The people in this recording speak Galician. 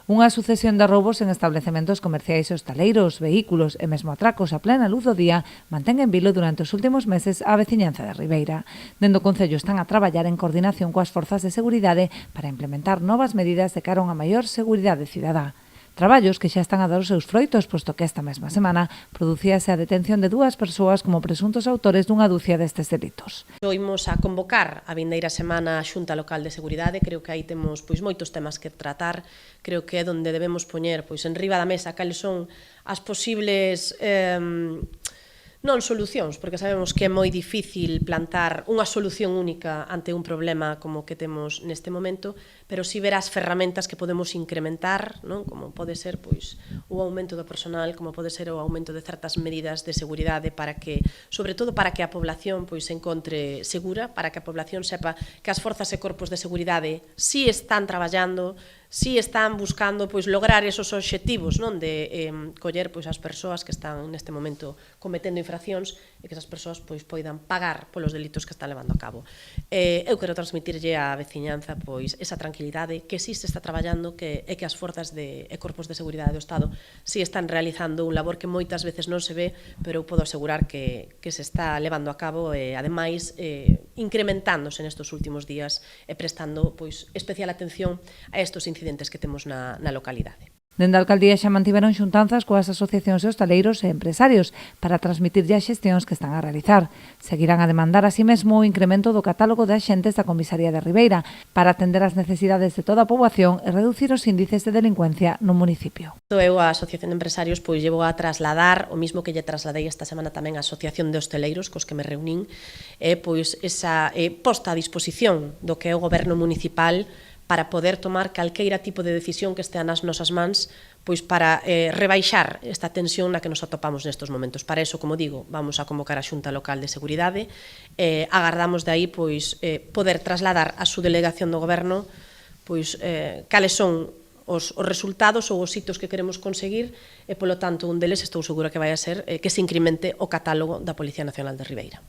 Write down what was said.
Unha sucesión de roubos en establecementos comerciais e hostaleiros, vehículos e mesmo atracos a plena luz do día mantén en vilo durante os últimos meses a veciñanza de Ribeira. Dende o Concello están a traballar en coordinación coas forzas de seguridade para implementar novas medidas de cara a unha maior seguridade cidadá. Traballos que xa están a dar os seus froitos, posto que esta mesma semana producíase a detención de 2 persoas como presuntos autores dunha dúcia destes delitos. Imos a convocar a vindeira semana a Xunta Local de Seguridade, creo que aí temos moitos temas que tratar, creo que é onde debemos poñer en riba da mesa cales son as posibles non solucións, porque sabemos que é moi difícil plantar unha solución única ante un problema como que temos neste momento, pero si ver as ferramentas que podemos incrementar, non? Como pode ser o aumento do personal, como pode ser o aumento de certas medidas de seguridade para que, sobre todo para que a población se encontre segura, para que a población sepa que as forzas e corpos de seguridade si están traballando, si están buscando lograr esos obxectivos, non, de coller as persoas que están neste momento cometendo infraccións e que esas persoas poidan pagar polos delitos que están levando a cabo. Eu quero transmitirlle á veciñanza esa tranquilidade que si se está traballando e que as forzas e corpos de seguridade do Estado si están realizando un labor que moitas veces non se ve, pero eu podo asegurar que se está levando a cabo e, ademais, incrementándose nestes últimos días e prestando especial atención a estes incidentes que temos na localidade. Dende a alcaldía xa mantiveron xuntanzas coas asociacións de hostaleiros e empresarios para transmitirlle as xestións que están a realizar. Seguirán a demandar así mesmo o incremento do catálogo de axentes da Comisaría de Ribeira para atender as necesidades de toda a poboación e reducir os índices de delincuencia no municipio. Eu, a Asociación de Empresarios, llevo a trasladar o mismo que lle trasladei esta semana tamén á Asociación de Hostaleiros, cos que me reunín, esa posta a disposición do que é o Goberno municipal para poder tomar calqueira tipo de decisión que estea nas nosas mans para rebaixar esta tensión na que nos atopamos nestes momentos. Para iso, como digo, vamos a convocar a Xunta Local de Seguridade, agardamos de aí poder trasladar a subdelegación do Goberno cales son os resultados ou os hitos que queremos conseguir e, polo tanto, un deles estou segura que vai a ser que se incremente o catálogo da Policía Nacional de Ribeira.